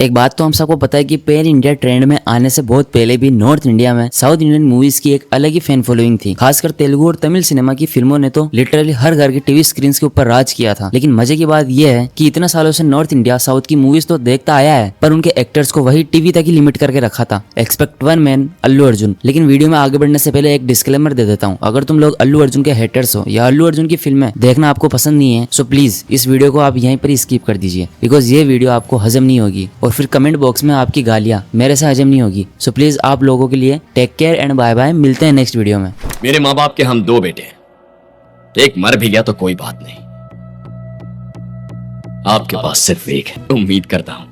एक बात तो हम सबको पता है कि पैन इंडिया ट्रेंड में आने से बहुत पहले भी नॉर्थ इंडिया में साउथ इंडियन मूवीज की एक अलग ही फैन फॉलोइंग थी। खासकर तेलुगु और तमिल सिनेमा की फिल्मों ने तो लिटरली हर घर के टीवी स्क्रीन के ऊपर राज किया था। लेकिन मजे की बात यह है कि इतना सालों से नॉर्थ इंडिया साउथ की मूवीज तो देखता आया है, पर उनके एक्टर्स को वही टीवी तक ही लिमिट करके रखा था। Expect one man Allu Arjun. लेकिन वीडियो में आगे बढ़ने से पहले एक डिस्क्लेमर दे देता हूँ, अगर तुम लोग अल्लू अर्जुन के हेटर्स हो या अल्लू अर्जुन की फिल्में देखना आपको पसंद नहीं है, सो प्लीज इस वीडियो को आप यहीं पर ही स्किप कर दीजिए, बिकॉज ये वीडियो आपको हजम नहीं होगी और फिर कमेंट बॉक्स में आपकी गालियां मेरे से हजम नहीं होगी। सो प्लीज आप लोगों के लिए take care and bye bye. मिलते हैं नेक्स्ट वीडियो में। मेरे माँ बाप के हम दो बेटे हैं, एक मर भी गया तो कोई बात नहीं, आपके पास सिर्फ एक है। उम्मीद करता हूं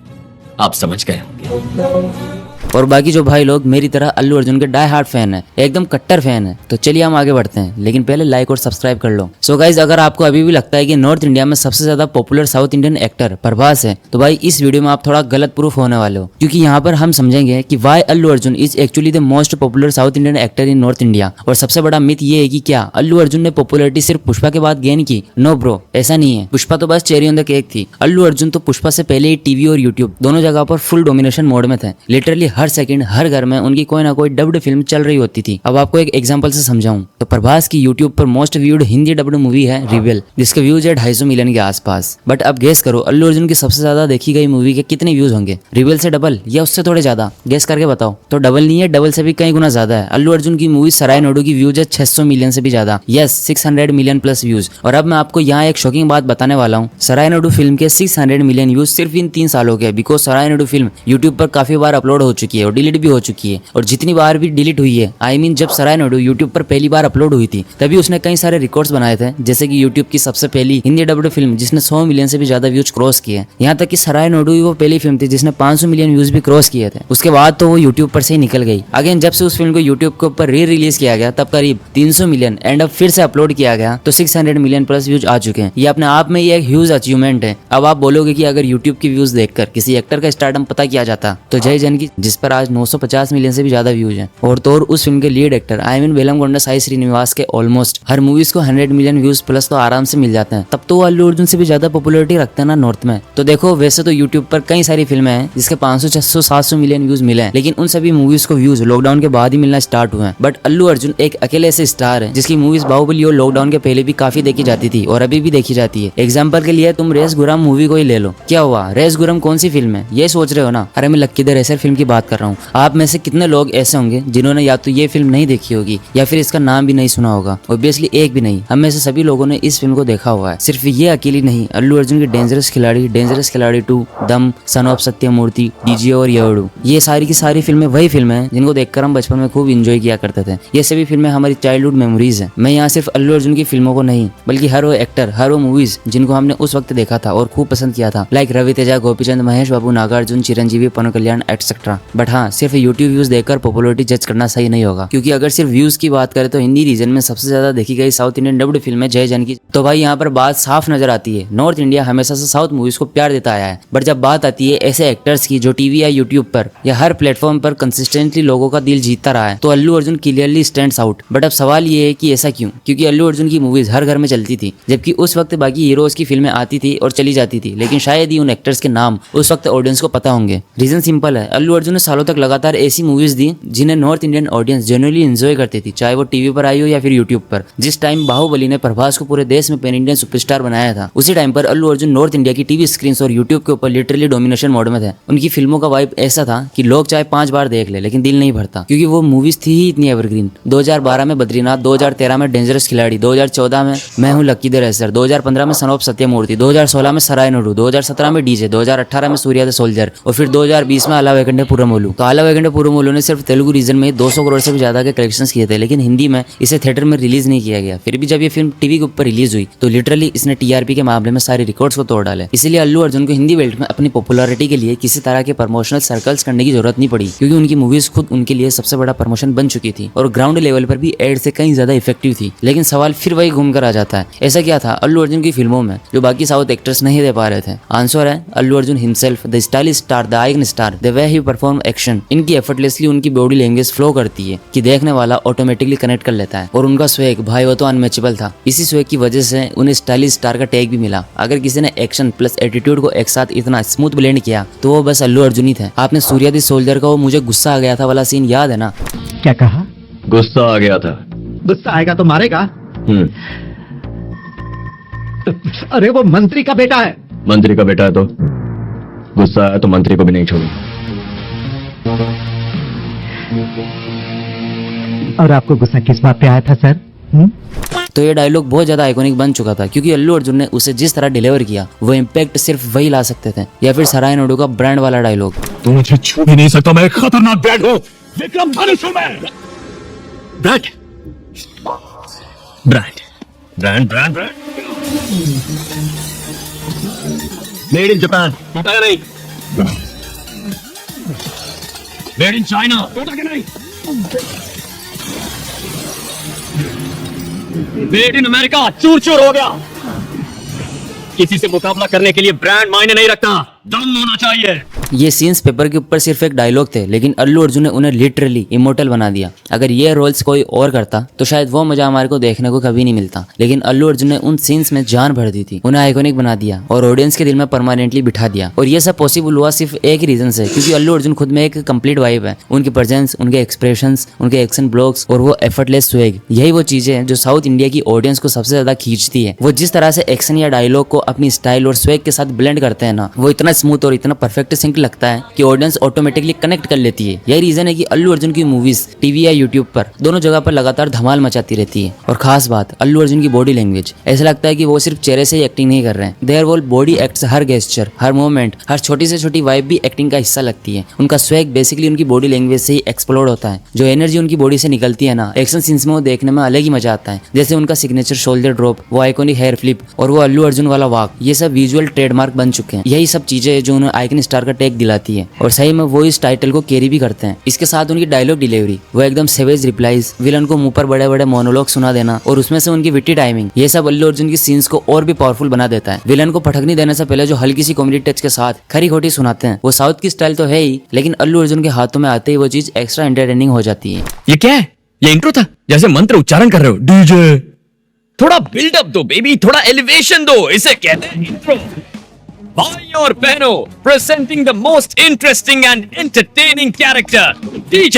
आप समझ गए होंगे। और बाकी जो भाई लोग मेरी तरह अल्लू अर्जुन के डाई हार्ड फैन है, एकदम कट्टर फैन है, तो चलिए हम आगे बढ़ते हैं, लेकिन पहले लाइक और सब्सक्राइब कर लो। सो गाइज, अगर आपको अभी भी लगता है कि नॉर्थ इंडिया में सबसे ज्यादा popular South Indian actor Prabhas है, तो भाई इस वीडियो में आप थोड़ा गलत प्रूफ होने वाले हो, क्योंकि यहाँ पर हम समझेंगे कि why Allu Arjun is actually the most popular South Indian actor in North India. और सबसे बड़ा मिथ ये है कि क्या अल्लू अर्जुन ने पॉपुलरिटी सिर्फ पुष्पा के बाद गेन की? नो ब्रो, ऐसा नहीं है। पुष्पा तो बस चेरी ऑन द केक थी। अल्लू अर्जुन तो पुष्पा से पहले ही टीवी और यूट्यूब दोनों जगह पर फुल डोमिनेशन मोड में थे। लिटरली हर सेकंड हर घर में उनकी कोई ना कोई डब्ड फिल्म चल रही होती थी। अब आपको एक एग्जांपल से समझाऊं तो प्रभास की यूट्यूब पर most viewed Hindi dubbed movie है रिबेल, जिसके व्यूज है 250 मिलियन के आसपास। बट अब गेस करो अल्लू अर्जुन की सबसे ज्यादा देखी गई मूवी के कितने व्यूज होंगे? रिबेल से डबल या उससे थोड़े ज्यादा? गेस करके बताओ। तो डबल नहीं है, डबल से भी कई गुना ज्यादा है। अल्लू अर्जुन की मूवी सराय नोडू की व्यूज है 600 मिलियन से भी ज्यादा। Yes, 600 million plus views. और अब मैं आपको यहाँ एक शॉकिंग बात बताने वाला हूँ। सराय नोडू फिल्म के 600 मिलियन व्यूज सिर्फ इन 3 सालों के, बिकॉज सराय नोडू फिल्म यूट्यूब पर काफी बार अपलोड हो चुकी है और डिलीट भी हो चुकी है। और जितनी बार भी डिलीट हुई है, आई मीन जब सराय नोडू यूट्यूब पर पहली बार अपलोड हुई थी तभी उसने कई सारे रिकॉर्ड्स बनाए थे, जैसे कि यूट्यूब की सबसे पहली हिंदी डब्ड फिल्म जिसने 100 मिलियन से भी ज्यादा व्यूज क्रॉस किए। यहाँ तक कि सराय नोडू ही वो पहली फिल्म थी जिसने 500 मिलियन व्यूज भी क्रॉस किए थे। उसके बाद तो वो यूट्यूब पर से ही निकल गई। अगेन जब से उस फिल्म को यूट्यूब के ऊपर री रिलीज किया गया तब करीब 300 मिलियन एंड अब फिर से अपलोड किया गया तो 600 मिलियन प्लस व्यूज आ चुके हैं। ये अपने आप में ये एक ह्यूज अचीवमेंट है। अब आप बोलोगे कि अगर यूट्यूब की व्यूज देखकर किसी एक्टर का स्टारडम पता किया जाता तो जय जन की, जिस पर आज 950 मिलियन से भी ज्यादा व्यूज हैं। और तो और उस फिल्म के lead actor I mean Bellamkonda Sai Srinivas के ऑलमोस्ट हर मूवीज को 100 मिलियन व्यूज प्लस तो आराम से मिल जाते हैं। तब तो वो अल्लू अर्जुन से भी ज्यादा पॉपुलरिटी रखते हैं ना नॉर्थ में। तो देखो वैसे तो यूट्यूब पर कई सारी फिल्में हैं जिसके 500, 600, 700 मिलियन व्यूज मिले हैं, लेकिन उन सभी मूवीज को व्यूज लॉकडाउन के बाद ही मिलना स्टार्ट हुए हैं। बट अल्लू अर्जुन एक अकेले ऐसे स्टार है जिसकी मूवीज बाहुबली और लॉकडाउन के पहले भी काफी देखी जाती थी और अभी भी देखी जाती है। एग्जाम्पल के लिए तुम रेस गुरम मूवी को ही ले लो। क्या हुआ, रेस गुरम कौन सी फिल्म है ये सोच रहे हो ना? अरे मैं लक्की द रेसर फिल्म की बात कर रहा हूँ। आप में से कितने लोग ऐसे होंगे जिन्होंने या तो ये फिल्म नहीं देखी होगी या फिर इसका नाम भी नहीं सुना होगा? ऑब्वियसली एक भी नहीं। हम में से सभी लोगों ने इस फिल्म को देखा हुआ है। सिर्फ ये अकेली नहीं, अल्लू अर्जुन की डेंजरस खिलाड़ी 2, दम, सन ऑफ सत्यमूर्ति, डीजे और येवड़ू, ये सारी की सारी फिल्में वही फिल्में हैं जिनको देखकर हम बचपन में खूब एंजॉय किया करते थे। ये सभी फिल्में हमारी चाइल्डहुड मेमोरीज है। मैं यहाँ सिर्फ अल्लू अर्जुन की फिल्मों को नहीं बल्कि हर वो एक्टर, हर वो मूवीज जिनको हमने उस वक्त देखा था और खूब पसंद किया था, like Ravi Teja, Gopichand, Mahesh Babu, Nagarjuna, Chiranjeevi, Pawan Kalyan etcetera. But हाँ, सिर्फ यूट्यूब व्यूज देखकर पॉपुलरिटी जज करना सही नहीं होगा, क्योंकि अगर सिर्फ व्यूज की बात करें तो हिंदी रीजन में सबसे ज्यादा देखी गई साउथ इंडियन डब्ड फिल्म है जय जन की। तो भाई यहाँ पर बात साफ नजर आती है, नॉर्थ इंडिया हमेशा से साउथ मूवीज को प्यार देता आया है। बट जब बात आती है ऐसे एक्टर्स की जो टीवी या यूट्यूब पर या हर प्लेटफॉर्म पर कंसिस्टेंटली लोगों का दिल जीतता रहा है, तो Allu Arjun clearly stands out. But अब सवाल ये है कि ऐसा क्यों? क्योंकि अल्लू अर्जुन की मूवीज हर घर में चलती थी, जबकि उस वक्त बाकी हीरोज की फिल्में आती थी और चली जाती थी, लेकिन शायद ही उन एक्टर्स के नाम उस वक्त ऑडियंस को पता होंगे। रीजन सिंपल है, अल्लू अर्जुन ने सालों तक लगातार ऐसी मूवीज दी जिन्हें north Indian audience genuinely enjoy करती थी, चाहे वो टीवी पर आई हो या फिर यूट्यूब पर। जिस टाइम बाहुबली ने प्रभास को पूरे देश में पैन इंडियन सुपरस्टार बनाया था, उसी टाइम पर अल्लू अर्जुन नॉर्थ इंडिया की टीवी स्क्रीन और यूट्यूब के ऊपर लिटरली डोमिनेशन मोड में थे। उनकी फिल्मों का वाइब ऐसा था कि लोग चाहे 5 बार देख ले लेकिन दिल नहीं भरता, क्योंकि वो मूवीज थी ही इतनी एवरग्रीन। 2012 में बद्रीनाथ, 2013 में डेंजरस खिलाड़ी, 2014 में मैं हूं लक्की द रेसर, 2015 में सन ऑफ सत्यमूर्ति, 2016 में सराय नोडू, 2017 में डीजे, 2018 में सूर्या द सोल्जर और फिर 2020 में आला वैकुंठ पुरमोलू। तो आला वैकुंठ पुरमोलू ने सिर्फ तेलुगु रीजन में 200 करोड़ से भी ज्यादा के कलेक्शंस किए थे, लेकिन हिंदी में इसे थिएटर में रिलीज नहीं किया गया। फिर भी जब ये फिल्म टीवी के ऊपर रिलीज हुई तो लिटरली इसने टीआरपी के मामले में सारे रिकॉर्ड्स को तोड़ डाले। इसलिए अल्लू अर्जुन को हिंदी बेल्ट में अपनी पॉपुलैरिटी के लिए किसी तरह के प्रमोशनल सर्कल्स करने की जरूरत नहीं पड़ी, क्योंकि उनकी मूवीज खुद उनके लिए सबसे बड़ा प्रमोशन बन चुकी थी और ग्राउंड लेवल पर भी एड से कहीं ज्यादा इफेक्टिव थी। लेकिन सवाल फिर वही घूम कर आ जाता है, ऐसा क्या था अल्लू अर्जुन की फिल्मों में जो बाकी साउथ एक्टर्स नहीं दे पा रहे थे? आंसर है Allu Arjun himself, the stylish star, the icon star, the way he perform action, इनकी एफर्टलेसली उनकी बॉडी लैंग्वेज फ्लो करती है कि देखने वाला ऑटोमेटिकली कनेक्ट कर लेता है। और उनका स्वैग भाई वो तो अनमैचेबल था। इसी स्वैग की वजह से उन्हें स्टाइलिश स्टार का टैग भी मिला। अगर किसी ने एक्शन प्लस एटीट्यूड को एक साथ इतना स्मूथ ब्लेंड किया तो वो बस अल्लू अर्जुन ही थे। आपने सूर्या दी सोल्जर का वो मुझे गुस्सा आ गया था वाला सीन याद है ना? क्या कहा? गुस्सा आ गया था। गुस्सा आएगा तो मारेगा? हम्म। अरे वो मंत्री का बेटा है। मंत्री का बेटा है तो गुस्सा आया तो मंत्री को भी नहीं छोड़ू। और आपको गुस्सा किस बात पे आया था सर? तो ये डायलॉग बहुत ज्यादा आइकॉनिक बन चुका था क्योंकि अल्लू अर्जुन ने उसे जिस तरह डिलीवर किया वो इम्पैक्ट सिर्फ वही ला सकते थे। या फिर सराय नायडू का ब्रांड वाला डायलॉग, तू मुझे छू भी नहीं सकता, मैं एक खतरनाक ब्रांड हूँ, विक्रम धनुष हूँ मैं। Brand brand brand brand brand made in Japan, टूटा नहीं। मेड इन चाइना, टूटा के नहीं। मेड इन अमेरिका, चूर चूर हो गया। किसी से मुकाबला करने के लिए ब्रांड मायने नहीं रखता, दम होना चाहिए। ये सीन्स पेपर के ऊपर सिर्फ एक डायलॉग थे लेकिन अल्लू अर्जुन ने उन्हें लिटरली इमोर्टल बना दिया। अगर ये रोल्स कोई और करता तो शायद वो मजा हमारे को देखने को कभी नहीं मिलता, लेकिन अल्लू अर्जुन ने उन सीन्स में जान भर दी थी, उन्हें आइकॉनिक बना दिया और ऑडियंस के दिल में परमानेंटली बिठा दिया। और ये सब पॉसिबल हुआ सिर्फ एक ही रीजन से, क्योंकि अल्लू अर्जुन खुद में एक कंप्लीट वाइब है। उनकी प्रेजेंस, उनके एक्सप्रेशंस, उनके एक्शन ब्लॉक्स और वो एफर्टलेस स्वेग, यही वो चीजें हैं जो साउथ इंडिया की ऑडियंस को सबसे ज्यादा खींचती है। वो जिस तरह से एक्शन या डायलॉग को अपनी स्टाइल और स्वेग के साथ ब्लेंड करते हैं ना, वो इतना स्मूथ और इतना परफेक्ट सिंक लगता है कि ऑडियंस ऑटोमेटिकली कनेक्ट कर लेती है। यही रीजन है कि अल्लू अर्जुन की मूवीज टीवी या यूट्यूब पर दोनों जगह पर लगातार धमाल मचाती रहती है। और खास बात अल्लू अर्जुन की बॉडी लैंग्वेज, ऐसा लगता है कि वो सिर्फ चेहरे से ही एक्टिंग नहीं कर रहे हैं, देयर वो बॉडी एक्ट्स, हर गेस्चर, हर मूवमेंट, हर छोटी से छोटी वाइब भी एक्टिंग का हिस्सा लगती है। उनका स्वैग बेसिकली उनकी बॉडी लैंग्वेज से ही एक्सप्लोड होता है। जो एनर्जी उनकी बॉडी से निकलती है ना, एक्शन सीन्स में वो देखने में अलग ही मजा आता है। जैसे उनका सिग्नेचर शोल्डर ड्रॉप, वो आइकॉनिक हेयर फ्लिप और वो अल्लू अर्जुन वाला वॉक, ये सब विजुअल ट्रेडमार्क बन चुके हैं। यही सब चीजें जो उन्हें आइकन स्टार का टैग दिलाती है और सही में वो इस टाइटल को कैरी भी करते हैं। इसके साथ उनकी डायलॉग डिलीवरी, वो एकदम सेवेज रिप्लाईज, विलन को मुंह पर बड़े बड़े मोनोलॉग सुना देना और उसमें से उनकी विट्टी टाइमिंग, ये सब अल्लू अर्जुन की सीन्स को और भी पावरफुल बना देता है। विलन को पटकनी देने से पहले जो हल्की सी कॉमेडी टच के साथ खरी खोटी सुनाते हैं, वो साउथ की स्टाइल तो है ही, लेकिन अल्लू अर्जुन के हाथों में आते ही वो चीज एक्स्ट्रा एंटरटेनिंग हो जाती है। ये क्या है? ये इंट्रो था? जैसे मंत्र उच्चारण कर रहे हो। डीजे थोड़ा बिल्डअप दो बेबी, थोड़ा एलिवेशन दो, इसे कहते हैं इंट्रो। भाई और बहनों, presenting the most interesting and entertaining character, DJ।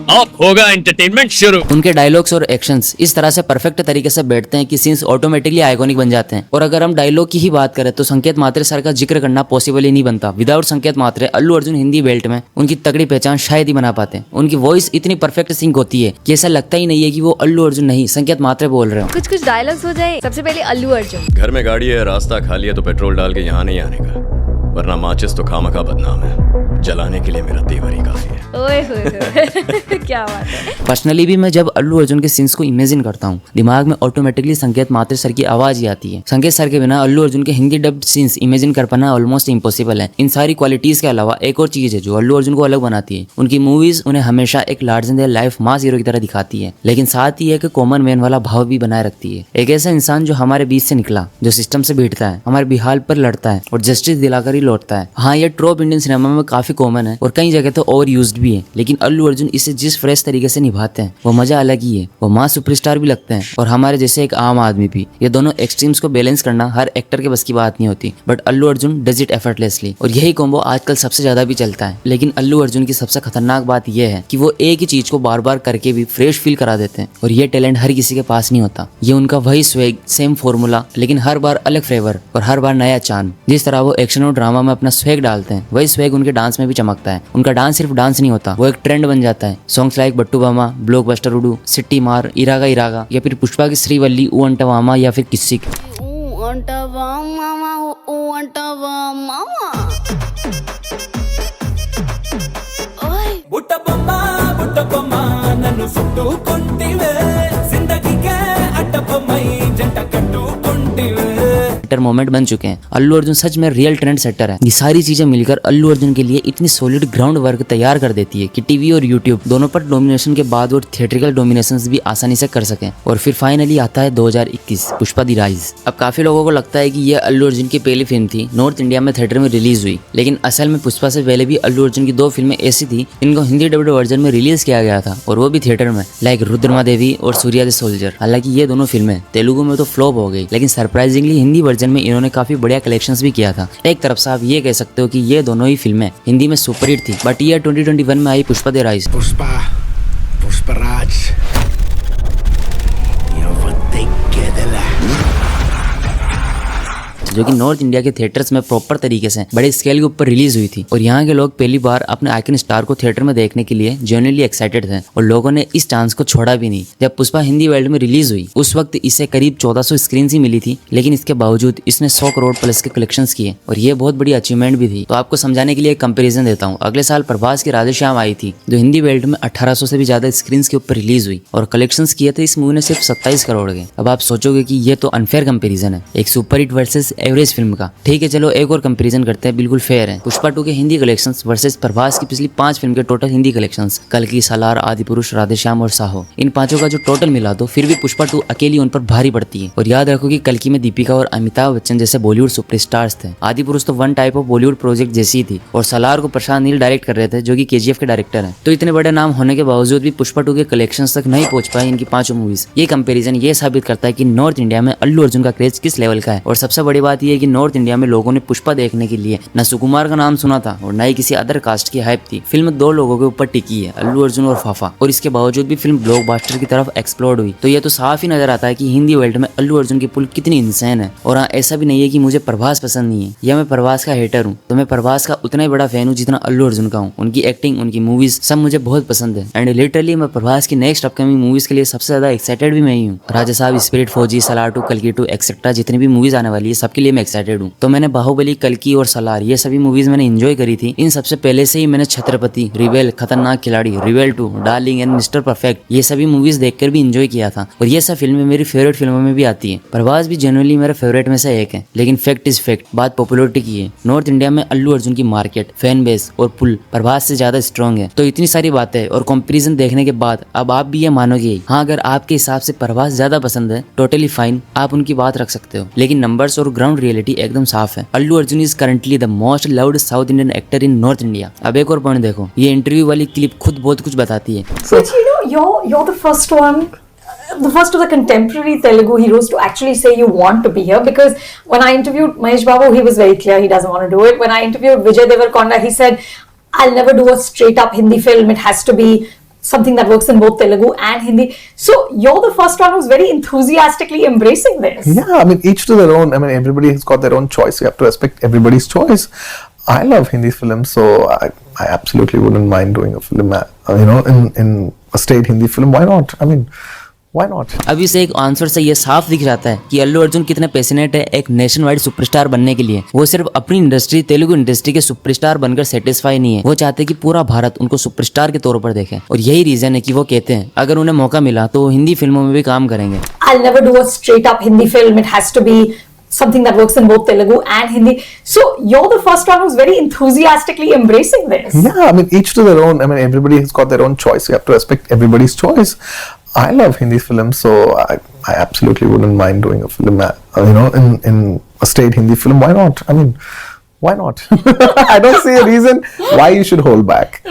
अब होगा एंटरटेनमेंट शुरू। उनके डायलॉग्स और एक्शंस इस तरह से परफेक्ट तरीके से बैठते हैं कि सीन्स ऑटोमेटिकली आइकॉनिक बन जाते हैं। और अगर हम डायलॉग की ही बात करें तो संकेत मात्रे सर का जिक्र करना पॉसिबल ही नहीं बनता। विदाउट संकेत मात्रे अल्लू अर्जुन हिंदी बेल्ट में उनकी तगड़ी पहचान शायद ही बना पाते। उनकी वॉइस इतनी परफेक्ट सिंक होती है कि ऐसा लगता ही नहीं है कि वो अल्लू अर्जुन नहीं संकेत मात्रे बोल रहे हो। कुछ कुछ डायलॉग्स हो जाए। सबसे पहले अल्लू अर्जुन, घर में गाड़ी है, रास्ता खाली है तो पेट्रोल डाल के यहाँ नहीं आने का, वरना माचिस तो खामखा बदनाम है, जलाने के लिए मेरा तेवर ही काफी है। ओए होए क्या बात है। पर्सनली भी मैं जब अल्लू अर्जुन के सीन्स को इमेजिन करता हूँ, दिमाग में ऑटोमेटिकली संकेत मात्रे सर की आवाज ही आती है। संकेत सर के बिना अल्लू अर्जुन के हिंदी डब्ड सीन्स इमेजिन कर पाना ऑलमोस्ट इम्पॉसिबल है। इन सारी क्वालिटीज के अलावा एक और चीज है जो अल्लू अर्जुन को अलग बनाती है। उनकी मूवीज उन्हें हमेशा एक लार्जर देन लाइफ मास हीरो की तरह दिखाती है, लेकिन साथ ही एक कॉमन मैन वाला भाव भी बनाए रखती है। एक ऐसा इंसान जो हमारे बीच से निकला, जो सिस्टम से भिड़ता है, हमारे बिहाल पर लड़ता है और जस्टिस दिलाकर ही लौटता है। हाँ, ये ट्रोप इंडियन सिनेमा में काफी कॉमन है और कई जगह तो ओवर यूज्ड भी है, लेकिन अल्लू अर्जुन इसे जिस फ्रेश तरीके से निभाते हैं वो मजा अलग ही है। वो मास सुपरस्टार भी लगते हैं और हमारे जैसे एक आम आदमी भी। ये दोनों एक्सट्रीम्स को बैलेंस करना हर एक्टर के बस की बात नहीं होती, but Allu Arjun does it effortlessly और यही कॉम्बो आजकल सबसे ज्यादा भी चलता है। लेकिन अल्लू अर्जुन की सबसे खतरनाक बात यह है कि वो एक ही चीज को बार बार करके भी फ्रेश फील करा देते हैं और ये टैलेंट हर किसी के पास नहीं होता। ये उनका वही स्वेग, सेम फॉर्मूला, लेकिन हर बार अलग फ्लेवर और हर बार नया चांद। जिस तरह वो एक्शन और ड्रामा में अपना स्वेग डालते हैं, वही स्वेग उनके डांस में भी चमकता है। उनका डांस सिर्फ डांस नहीं होता, वो एक ट्रेंड बन जाता है। सॉन्ग्स लाइक बट्टू बामा, ब्लॉकबस्टर उडू, सिट्टी मार, इरागा इरागा या फिर पुष्पा की श्रीवल्ली, ऊ अंटवामा या फिर किस्सी मोमेंट बन चुके हैं। अल्लू अर्जुन सच में रियल ट्रेंड सेटर है। ये सारी चीजें मिलकर अल्लू अर्जुन के लिए इतनी सॉलिड ग्राउंड वर्क तैयार कर देती है कि टीवी और यूट्यूब दोनों पर डोमिनेशन के बाद वो थिएट्रिकल डोमिनेशन भी आसानी से कर सकें। और फिर फाइनली आता है 2021 पुष्पा दी राइज। अब काफी लोगों को लगता है कि ये अल्लू अर्जुन की पहली फिल्म थी, नॉर्थ इंडिया में थिएटर में रिलीज हुई, लेकिन असल में पुष्पा से पहले भी अल्लू अर्जुन की 2 फिल्में ऐसी थी इनको हिंदी डब्ड वर्जन में रिलीज किया गया था, और वो भी थिएटर में, लाइक रुद्रमा देवी और सूर्या द सोल्जर। हालांकि ये दोनों फिल्में तेलुगु में तो फ्लॉप हो गई, लेकिन सरप्राइजिंगली हिंदी वर्जन में इन्होंने काफी बढ़िया कलेक्शंस भी किया था। एक तरफ से आप ये कह सकते हो कि ये दोनों ही फिल्में हिंदी में सुपरहिट थी। बट ईयर 2021 में आई पुष्पा द राइज। पुष्पराज जो कि नॉर्थ इंडिया के थिएटर्स में प्रॉपर तरीके से बड़े स्केल के ऊपर रिलीज हुई थी, और यहाँ के लोग पहली बार अपने आइकन स्टार को थिएटर में देखने के लिए जेन्युइनली एक्साइटेड थे, और लोगों ने इस चांस को छोड़ा भी नहीं। जब पुष्पा हिंदी वर्ल्ड में रिलीज हुई उस वक्त इसे करीब 1400 स्क्रीन ही मिली थी, लेकिन इसके बावजूद इसने 100 करोड़ प्लस के कलेक्शंस किए, और ये बहुत बड़ी अचीवमेंट भी थी। तो आपको समझाने के लिए एक कंपेरिजन देता हूँ। अगले साल प्रभास की राधेश्याम आई थी, जो हिंदी वर्ल्ड में 1800 से भी ज्यादा स्क्रीन के ऊपर रिलीज हुई, और कलेक्शंस किए थे इस मूवी ने सिर्फ 27 करोड़ के। अब आप सोचोगे कि ये तो अनफेयर कंपेरिजन है, एक सुपरहिट वर्सेस एवरेज फिल्म का। ठीक है, चलो एक और कंपैरिजन करते हैं, बिल्कुल फेयर है। पुष्पा 2 के हिंदी कलेक्शंस वर्सेस प्रभास की पिछली 5 फिल्म के टोटल हिंदी कलेक्शंस, कल्कि, सालार, आदिपुरुष, राधेश्याम और साहो, इन पांचों का जो टोटल मिला दो फिर भी पुष्पा 2 अकेली उन पर भारी पड़ती है। और याद रखो कि कल्कि में दीपिका और अमिताभ बच्चन जैसे बॉलीवुड सुपरस्टार्स थे, आदिपुरुष तो one type of Bollywood project जैसी थी, और सालार को प्रशांत नील डायरेक्ट कर रहे थे, जो कि KGF के डायरेक्टर हैं। तो इतने बड़े नाम होने के बावजूद भी पुष्पा 2 के कलेक्शंस तक नहीं पहुंच पाए इनकी 5 मूवीज। ये कंपैरिजन ये साबित करता है कि नॉर्थ इंडिया में अल्लू अर्जुन का क्रेज किस लेवल का है। और सबसे बड़ी बात यह है कि नॉर्थ इंडिया में लोगों ने पुष्पा देखने के लिए न सुकुमार का नाम सुना था और न ही किसी अदर कास्ट की हाइप थी। फिल्म 2 लोगों के ऊपर टिकी है, अल्लू अर्जुन और फाफा, और इसके बावजूद भी फिल्म ब्लॉकबस्टर की तरफ एक्सप्लोर हुई। तो ये तो साफ ही नजर आता है कि हिंदी वर्ल्ड में अल्लू अर्जुन की पुल कितनी इंसान है। और हाँ, ऐसा भी नहीं है कि मुझे प्रभास पसंद नहीं है या मैं प्रभास का हेटर हूँ, तो मैं प्रभास का उतना ही बड़ा फैन हूँ जितना अल्लू अर्जुन का हूँ। उनकी एक्टिंग, उनकी मूवीज सब मुझे बहुत पसंद है, एंड लिटरली मैं प्रभास की नेक्स्ट अपकमिंग मूवीज के लिए सबसे ज्यादा एक्साइटेड भी मैं ही हूँ। राजा साहब, स्पिरिट, फौजी, सलार 2, कल्कि 2 एक्सेट्रा जितनी भी मूवीज आने वाली है सबके लिए मैं एक्साइटेड हूँ। तो मैंने बाहुबली, कल्कि और सलार ये सभी मूवीज मैंने एंजॉय करी थी। इन सबसे पहले से ही मैंने छत्रपति, रिवेल, खतरनाक खिलाड़ी, रिवेल 2, डार्लिंग एंड मिस्टर परफेक्ट ये सभी मूवीज देखकर भी एंजॉय किया था, और ये सब फिल्में मेरी फेवरेट फिल्मों में भी आती है। प्रभास भी जनरली मेरे फेवरेट में से एक है, लेकिन फैक्ट इज फैक्ट, बात पॉपुलरिटी की है। नॉर्थ इंडिया में अल्लू अर्जुन की मार्केट, फैन बेस और पुल प्रभास से ज्यादा स्ट्रॉन्ग है। तो इतनी सारी बातें और कंपैरिजन देखने के बाद अब आप भी ये मानोगे, हाँ अगर आपके हिसाब से प्रभास ज्यादा पसंद है, टोटली फाइन, आप उनकी बात रख सकते हो, लेकिन नंबर्स और ग्राउंड रियलिटी एकदम साफ है। Allu Arjun is currently the most loved South Indian actor in North India. अब एक और पॉइंट देखो, ये इंटरव्यू वाली क्लिप खुद बहुत कुछ बताती है। But you know, you're the first one, the first of the contemporary Telugu heroes to actually say you want to be here. Because when I interviewed Mahesh Babu, he was very clear he doesn't want to do it. When I interviewed Vijay Deverakonda, he said, "I'll never do a straight up Hindi film. It has to be something that works in both Telugu and Hindi." So you're the first one who's very enthusiastically embracing this. Yeah, I mean, each to their own. I mean, everybody has got their own choice. You have to respect everybody's choice. I love Hindi films, so I absolutely wouldn't mind doing a film, in a straight Hindi film. Why not? I mean, why not? अब इस एक answer से ये साफ दिख जाता है कि अल्लू अर्जुन कितने पैशनेट है एक नेशन वाइड सुपरस्टार बनने के लिए। वो सिर्फ अपनी इंडस्ट्री, तेलुगु इंडस्ट्री के सुपरस्टार बनकर सेटिस्फाई नहीं है, वो चाहते हैं कि पूरा भारत उनको सुपरस्टार के तौर पर देखे। और यही रीजन है कि वो कहते हैं अगर उन्हें मौका मिला तो वो हिंदी फिल्मों में भी काम करेंगे। I'll never do a straight up Hindi film. It has to be something that works in both Telugu and Hindi. So you're the first one who's very enthusiastically embracing this. Yeah, I mean, each to their own. I mean, everybody has got their own choice. You have to respect everybody's choice. I love Hindi films, so I absolutely wouldn't mind doing a film, in a straight Hindi film. Why not? I mean, why not? I don't see a reason why you should hold back.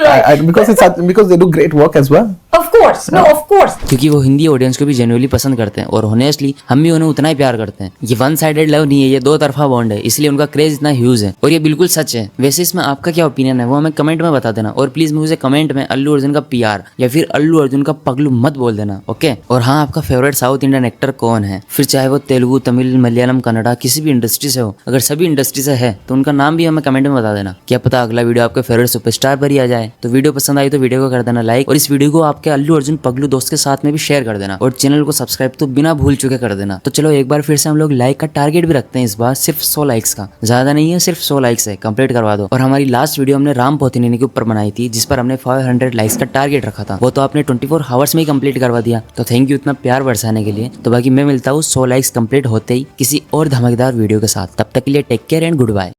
Because they do great work as well. Of course, no, of course. क्योंकि वो Hindi audience को भी genuinely पसंद करते हैं, और honestly हम भी उन्हें उतना ही प्यार करते हैं। ये वन साइडेड लव नहीं है, ये 2 तरफा बॉन्ड है, इसलिए उनका क्रेज इतना ह्यूज है, और ये बिल्कुल सच है। वैसे इसमें आपका क्या ओपिनियन है वो हमें कमेंट में बता देना, और प्लीज मुझे कमेंट में अल्लू अर्जुन का PR या फिर अल्लू अर्जुन का पगलू मत बोल देना, ओके। और हाँ, आपका फेवरेट साउथ इंडियन एक्टर कौन है, फिर चाहे वो तेलुगु, तमिल, मलयालम, कन्नड़ा किसी भी इंडस्ट्री से हो, अगर सभी इंडस्ट्री से है तो उनका नाम भी हमें कमेंट में बता देना। क्या पता अगला वीडियो आपके फेवरेट सुपरस्टार पर ही आ जाए। तो वीडियो पसंद आई तो वीडियो को कर देना लाइक, और इस वीडियो को आप आपके अल्लू अर्जुन पगलू दोस्त के साथ में भी शेयर कर देना और चैनल को सब्सक्राइब तो बिना भूल चुके कर देना। तो चलो एक बार फिर से हम लोग लाइक का टारगेट भी रखते हैं इस बार, सिर्फ 100 लाइक्स का, ज्यादा नहीं है, सिर्फ 100 लाइक्स है, कंप्लीट करवा दो। और हमारी लास्ट वीडियो हमने राम पोथिनेनी के ऊपर बनाई थी जिस पर हमने 500 लाइक्स का टारगेट रखा था, वो तो आपने 24 आवर्स में ही कंप्लीट करवा दिया। तो थैंक यू इतना प्यार बरसाने के लिए। तो बाकी मैं मिलता हूँ 100 लाइक्स कंप्लीट होते ही किसी और धमाकेदार वीडियो के साथ। तब तक के लिए take care and good bye.